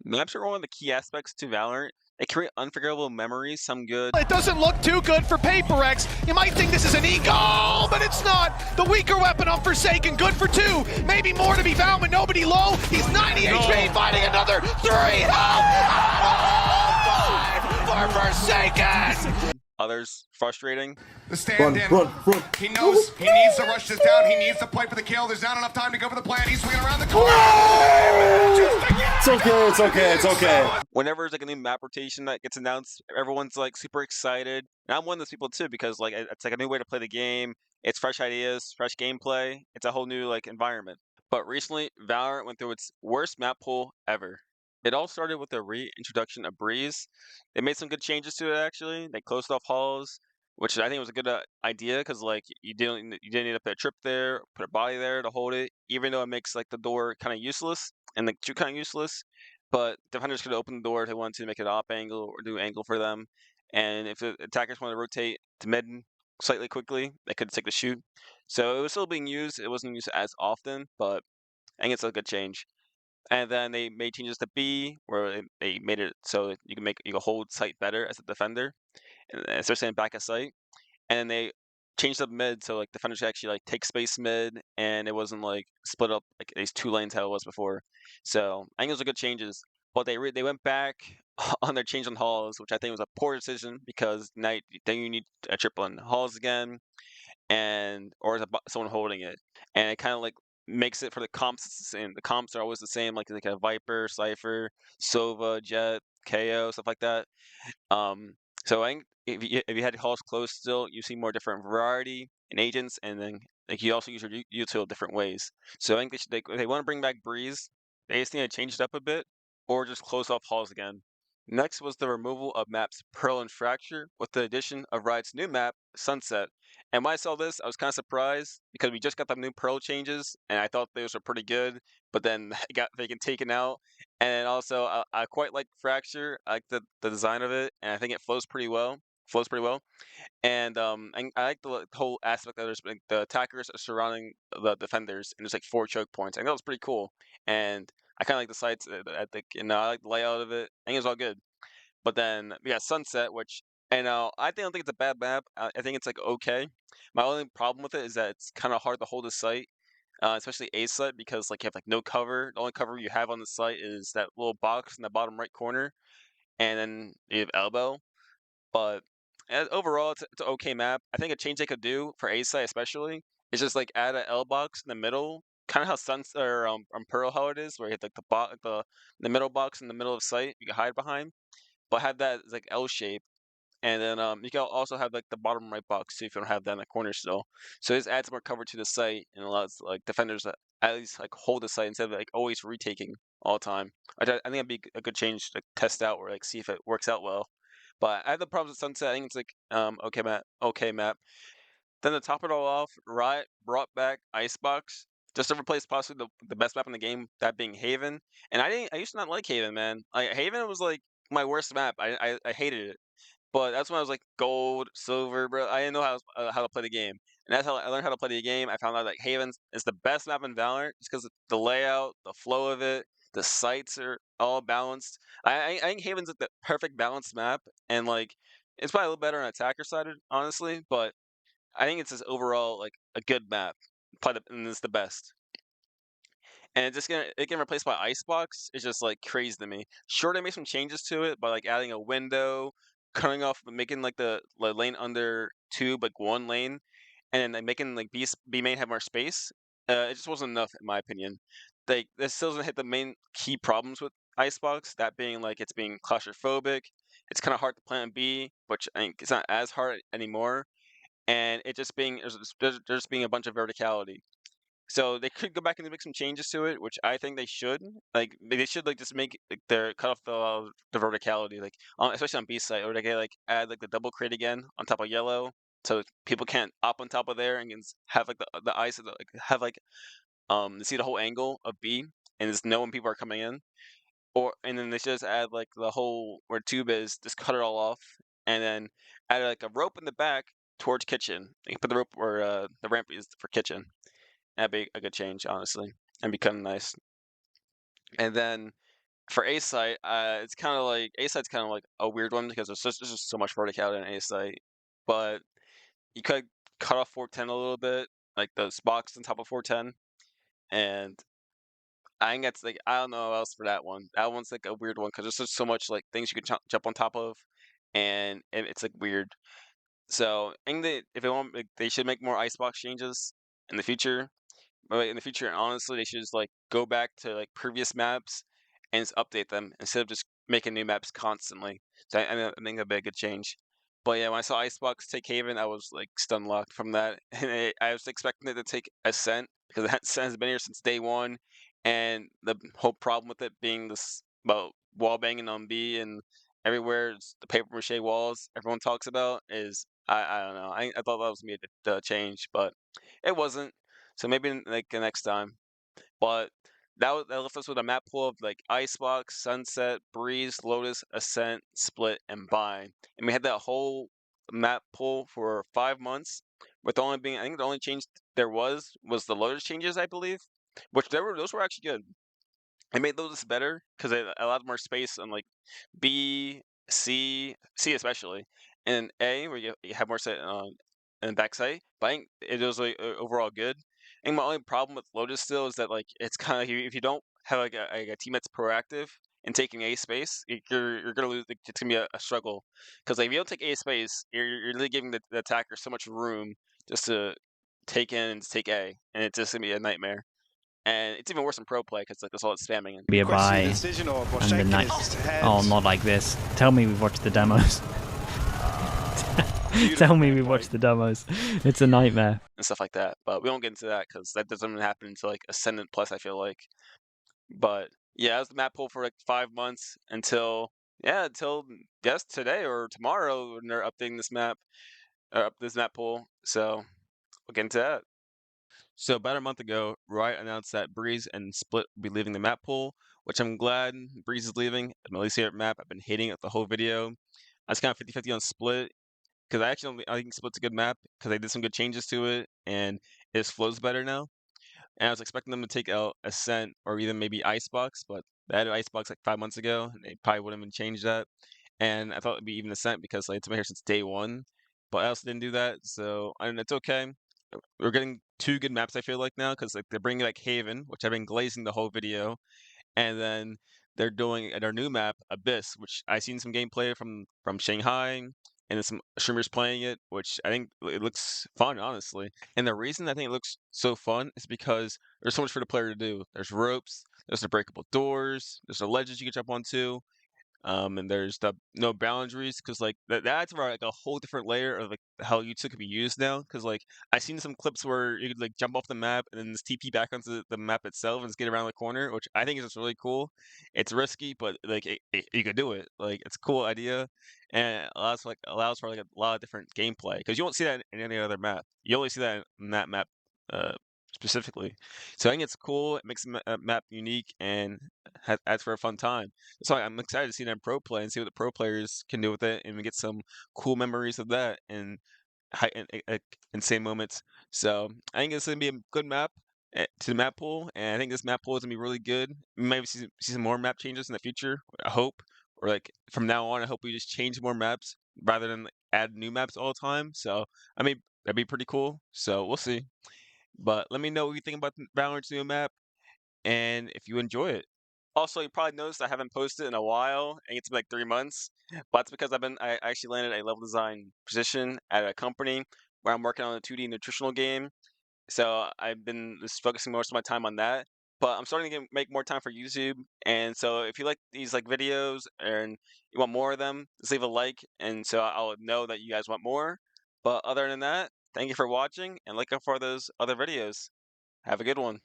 Maps are one of the key aspects to Valorant. They create unforgettable memories, some good. It doesn't look too good for Paper X. You might think this is an eagle, but it's not. The weaker weapon on Forsaken, good for 2. Maybe more to be found, but nobody low. He's 90 HP, fighting another 3 health. For Forsaken. Others frustrating. The stand in. Run. He knows he needs to rush this down. He needs to play for the kill. There's not enough time to go for the plan. He's swinging around the corner. It's okay. Whenever there's like a new map rotation that gets announced, everyone's like super excited. And I'm one of those people too, because like it's like a new way to play the game. It's fresh ideas, fresh gameplay. It's a whole new like environment. But recently, Valorant went through its worst map pull ever. It all started with the reintroduction of Breeze. They made some good changes to it actually. They closed off halls, which I think was a good idea because like you didn't need to put a trip there, put a body there to hold it, even though it makes like the door kind of useless and the two kind of useless. But defenders could open the door if they wanted to make it op angle or do angle for them. And if the attackers want to rotate to mid slightly quickly, they could take the shoot. So it was still being used. It wasn't used as often, but I think it's a good change. And then they made changes to B, where they made it so you can hold sight better as a defender, especially in back of sight. And then they changed up mid, so like defenders could actually like take space mid, and it wasn't like split up like these 2 lanes how it was before. So I think those are good changes. But they went back on their change on halls, which I think was a poor decision because now then you need a triple in halls again, or is someone holding it, and it kind of like makes it for the comps, and the comps are always the same, like a Viper, Cypher, Sova, Jet, KO, stuff like that. So I think if you had halls closed still, you see more different variety in agents, and then like you also use your util different ways. So I think if they want to bring back Breeze, they just need to change it up a bit, or just close off halls again. Next was the removal of maps Pearl and Fracture with the addition of Riot's new map, Sunset. And when I saw this, I was kind of surprised because we just got the new Pearl changes, and I thought those were pretty good, but then it got taken out. And also, I quite like Fracture. I like the design of it, and I think it flows pretty well. And I like the whole aspect that there's like, the attackers are surrounding the defenders, and there's like 4 choke points. I think that was pretty cool, and I kind of like the sights. I think I like the layout of it. I think it's all good. But then we got Sunset, which I don't think it's a bad map. I think it's like okay. My only problem with it is that it's kind of hard to hold a site, especially A site, because like you have like no cover. The only cover you have on the site is that little box in the bottom right corner, and then you have elbow. But overall, it's an okay map. I think a change they could do for A site especially is just like add an L box in the middle, kind of how Sunset or Pearl how it is, where you have like the middle box in the middle of sight you can hide behind, but have that as like L shape. And then you can also have like the bottom right box too if you don't have that in the corner still. So this adds more cover to the site and allows like defenders to at least like hold the site instead of like always retaking all the time. I think it'd be a good change to test out or like see if it works out well. But I have the problems with Sunset. I think it's like okay map. Then to top it all off, Riot brought back Icebox just to replace possibly the best map in the game, that being Haven. And I used to not like Haven, man. Like Haven was like my worst map. I hated it. But that's when I was like gold, silver, bro. I didn't know how to play the game, and that's how I learned how to play the game. I found out like Haven is the best map in Valorant just because the layout, the flow of it, the sights are all balanced. I think Haven's like the perfect balanced map, and like it's probably a little better on attacker side, honestly. But I think it's just overall like a good map, and it's the best. And it can replace by Icebox is just like crazy to me. Sure, they made some changes to it by like adding a window, cutting off, making like the lane under tube like 1 lane, and then like, making like B main have more space. It just wasn't enough in my opinion. Like this still doesn't hit the main key problems with Icebox. That being like it's being claustrophobic. It's kind of hard to play on B, which I think it's not as hard anymore. And it just being there's just being a bunch of verticality. So they could go back and make some changes to it, which I think they should. Like they should like just make like their cut off the verticality, like especially on B side, or they could like add like the double crate again on top of yellow, so people can't op on top of there and can have like the eyes of like have like see the whole angle of B and just know when people are coming in. And then they should just add like the whole where tube is, just cut it all off, and then add like a rope in the back towards kitchen. You can put the rope where the ramp is for kitchen. That'd be a good change, honestly, and be kind of nice. And then For A site, it's kind of like A site's kind of like a weird one because there's just so much verticality in A site, but you could cut off 410 a little bit, like those box on top of 410, and I think that's like I don't know what else for that one. That one's like a weird one because there's just so much like things you can jump on top of, and it's like weird. So I think that if they want, like, they should make more icebox changes in the future. But like, in the future, honestly, they should just like go back to like previous maps and just update them instead of just making new maps constantly. So I think that'd be a good change. But yeah, when I saw Icebox take Haven, I was like stun locked from that, and I was expecting it to take Ascent because Ascent has been here since day one, and the whole problem with it being this about wall banging on B and everywhere, it's the paper mache walls everyone talks about is I don't know. I thought that was gonna be a change, but it wasn't. So maybe like the next time. But that left us with a map pool of like Icebox, Sunset, Breeze, Lotus, Ascent, Split, and Bind. And we had that whole map pool for 5 months. With only being, I think the only change there was the Lotus changes, I believe, which those were actually good. I made those better because it allowed more space on like B, C especially, and A where you have more set on and backside. But I think it was like overall good. And my only problem with Lotus still is that like it's kind of if you don't have like a team that's proactive and taking A space, you're gonna lose. Like, it's gonna be a struggle because like if you don't take A space, you're really giving the attacker so much room just to take in and take A, and it's just gonna be a nightmare. And it's even worse in pro play because like that's all it's spamming in. Be a buy and the night. Oh, not like this. Tell me we've watched the demos. Tell me we've watched the demos. It's a nightmare. And stuff like that. But we won't get into that because that doesn't happen until like Ascendant Plus, I feel like. But yeah, that was the map pool for like 5 months until today or tomorrow when they're updating this map or up this map pool. So we'll get into that. So about a month ago, Riot announced that Breeze and Split will be leaving the map pool, which I'm glad Breeze is leaving. I'm at least here at map. I've been hating it the whole video. I was kind of 50-50 on Split because I think Split's a good map because they did some good changes to it and it just flows better now. And I was expecting them to take out Ascent or even maybe Icebox, but they had Icebox like 5 months ago and they probably wouldn't even change that. And I thought it'd be even Ascent because like, it's been here since day one, but I also didn't do that. So and it's okay. We're getting two good maps, I feel like now, because like they're bringing like Haven, which I've been glazing the whole video, and then they're doing their new map Abyss, which I seen some gameplay from Shanghai, and some streamers playing it, which I think it looks fun, honestly. And the reason I think it looks so fun is because there's so much for the player to do. There's ropes, there's the breakable doors, there's the ledges you can jump onto, and there's the no boundaries because like that's where like a whole different layer of like how YouTube could be used now. Because like I seen some clips where you could like jump off the map and then just TP back onto the map itself and just get around the corner, which I think is just really cool. It's risky, but like you could do it. Like it's a cool idea, and it allows for like a lot of different gameplay because you won't see that in any other map. You only see that in that map. Specifically, so I think it's cool. It makes the map unique and adds for a fun time. So I'm excited to see them pro play and see what the pro players can do with it, and we get some cool memories of that and insane moments. So I think it's gonna be a good map to the map pool, and I think this map pool is gonna be really good. We might see some more map changes in the future. I hope, or like from now on, I hope we just change more maps rather than add new maps all the time. So I mean that'd be pretty cool. So we'll see. But let me know what you think about Valorant's new map and if you enjoy it. Also, you probably noticed I haven't posted in a while. I think it's been like 3 months, but it's because I actually landed a level design position at a company where I'm working on a 2D nutritional game. So I've been just focusing most of my time on that. But I'm starting to make more time for YouTube, and so if you like these like videos and you want more of them, just leave a like, and so I'll know that you guys want more. But other than that, thank you for watching, and look out for those other videos. Have a good one.